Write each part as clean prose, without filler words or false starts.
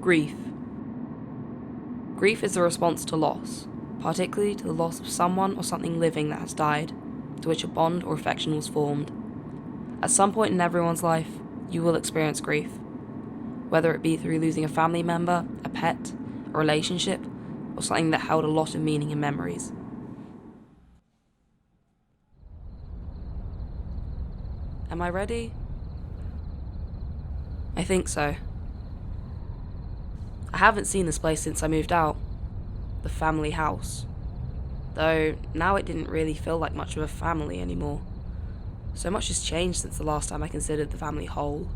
Grief. Grief is a response to loss, particularly to the loss of someone or something living that has died, to which a bond or affection was formed. At some point in everyone's life, you will experience grief, whether it be through losing a family member, a pet, a relationship, or something that held a lot of meaning and memories. Am I ready? I think so. I haven't seen this place since I moved out. The family house. Though now it didn't really feel like much of a family anymore. So much has changed since the last time I considered the family whole.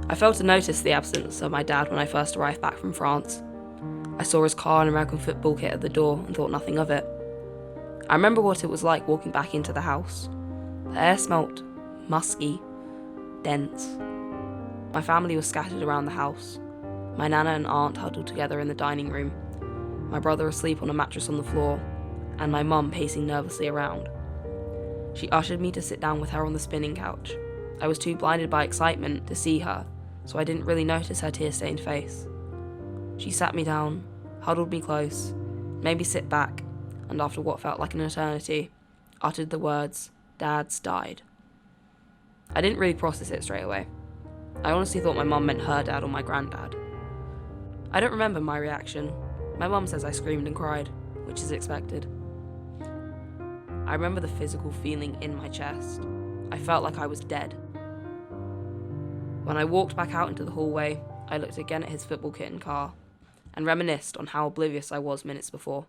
I failed to notice the absence of my dad when I first arrived back from France. I saw his car and American football kit at the door and thought nothing of it. I remember what it was like walking back into the house. The air smelt musky, dense. My family was scattered around the house. My nana and aunt huddled together in the dining room, my brother asleep on a mattress on the floor, and my mum pacing nervously around. She ushered me to sit down with her on the spinning couch. I was too blinded by excitement to see her, so I didn't really notice her tear-stained face. She sat me down, huddled me close, made me sit back, and after what felt like an eternity, uttered the words, "Dad's died." I didn't really process it straight away. I honestly thought my mum meant her dad or my granddad. I don't remember my reaction. My mum says I screamed and cried, which is expected. I remember the physical feeling in my chest. I felt like I was dead. When I walked back out into the hallway, I looked again at his football kit and car, and reminisced on how oblivious I was minutes before.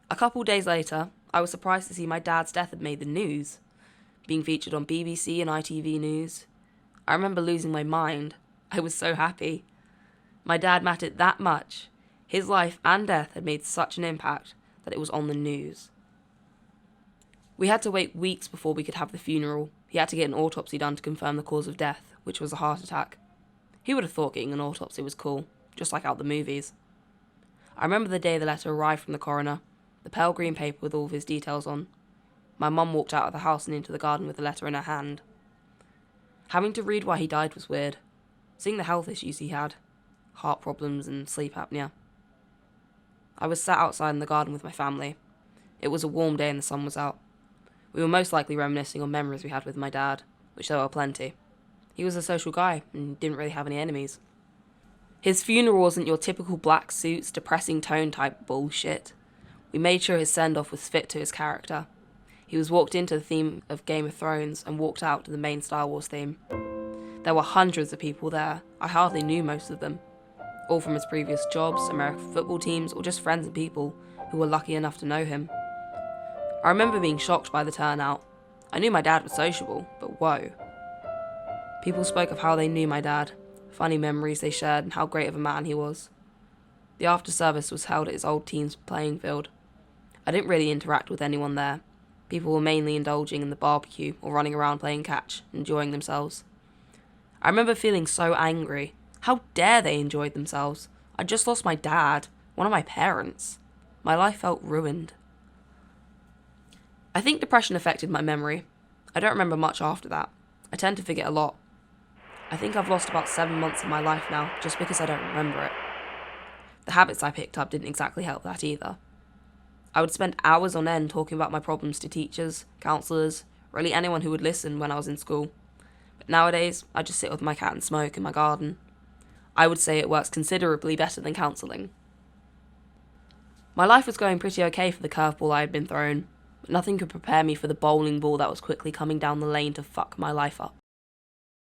A couple days later, I was surprised to see my dad's death had made the news, being featured on BBC and ITV News. I remember losing my mind. I was so happy. My dad mattered that much. His life and death had made such an impact that it was on the news. We had to wait weeks before we could have the funeral. He had to get an autopsy done to confirm the cause of death, which was a heart attack. He would have thought getting an autopsy was cool, just like out the movies. I remember the day the letter arrived from the coroner, the pale green paper with all of his details on. My mum walked out of the house and into the garden with the letter in her hand. Having to read why he died was weird. Seeing the health issues he had, heart problems and sleep apnea. I was sat outside in the garden with my family. It was a warm day and the sun was out. We were most likely reminiscing on memories we had with my dad, which there were plenty. He was a social guy and didn't really have any enemies. His funeral wasn't your typical black suits, depressing tone type bullshit. We made sure his send-off was fit to his character. He was walked into the theme of Game of Thrones and walked out to the main Star Wars theme. There were hundreds of people there. I hardly knew most of them. All from his previous jobs, American football teams, or just friends and people who were lucky enough to know him. I remember being shocked by the turnout. I knew my dad was sociable, but whoa. People spoke of how they knew my dad, funny memories they shared, and how great of a man he was. The after-service was held at his old team's playing field. I didn't really interact with anyone there. People were mainly indulging in the barbecue or running around playing catch, enjoying themselves. I remember feeling so angry. How dare they enjoy themselves? I just lost my dad, one of my parents. My life felt ruined. I think depression affected my memory. I don't remember much after that. I tend to forget a lot. I think I've lost about 7 months of my life now, just because I don't remember it. The habits I picked up didn't exactly help that either. I would spend hours on end talking about my problems to teachers, counsellors, really anyone who would listen when I was in school. But nowadays, I just sit with my cat and smoke in my garden. I would say it works considerably better than counselling. My life was going pretty okay for the curveball I had been thrown, but nothing could prepare me for the bowling ball that was quickly coming down the lane to fuck my life up.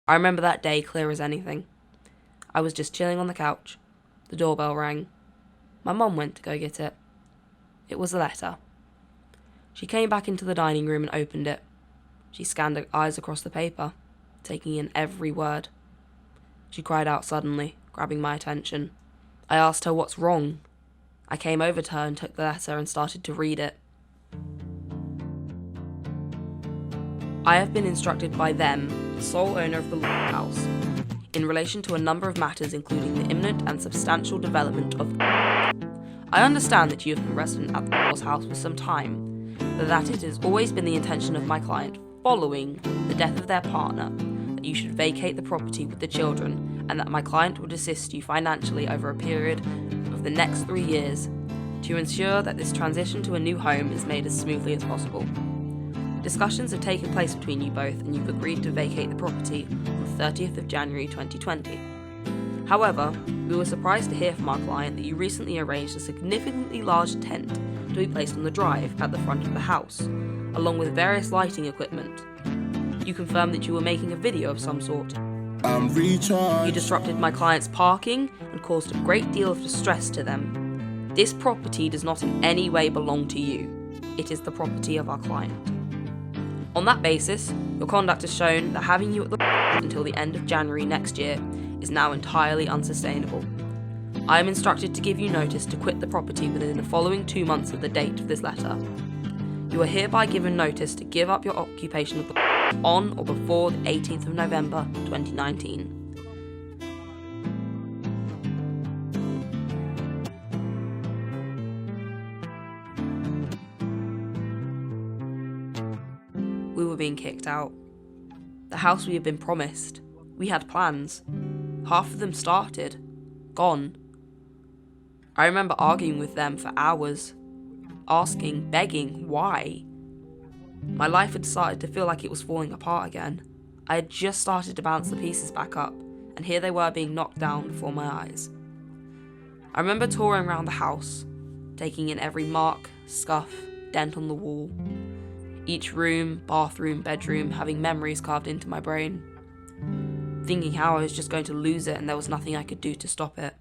I remember that day clear as anything. I was just chilling on the couch. The doorbell rang. My mum went to go get it. It was a letter. She came back into the dining room and opened it. She scanned her eyes across the paper, taking in every word. She cried out suddenly, grabbing my attention. I asked her what's wrong. I came over to her and took the letter and started to read it. I have been instructed by them, the sole owner of the house, in relation to a number of matters including the imminent and substantial development of I understand that you have been resident at the house for some time, but that it has always been the intention of my client, following the death of their partner, that you should vacate the property with the children and that my client would assist you financially over a period of the next 3 years to ensure that this transition to a new home is made as smoothly as possible. Discussions have taken place between you both and you've agreed to vacate the property on the 30th of January 2020. However, we were surprised to hear from our client that you recently arranged a significantly large tent to be placed on the drive at the front of the house, along with various lighting equipment. You confirmed that you were making a video of some sort. You disrupted my client's parking and caused a great deal of distress to them. This property does not in any way belong to you. It is the property of our client. On that basis, your conduct has shown that having you at the until the end of January next year is now entirely unsustainable. I am instructed to give you notice to quit the property within the following 2 months of the date of this letter. You are hereby given notice to give up your occupation of the on or before the 18th of November 2019. We were being kicked out. The house we had been promised. We had plans. Half of them started. Gone. I remember arguing with them for hours. Asking, begging, why? My life had started to feel like it was falling apart again. I had just started to bounce the pieces back up, and here they were being knocked down before my eyes. I remember touring around the house, taking in every mark, scuff, dent on the wall. Each room, bathroom, bedroom having memories carved into my brain. Thinking how I was just going to lose it and there was nothing I could do to stop it.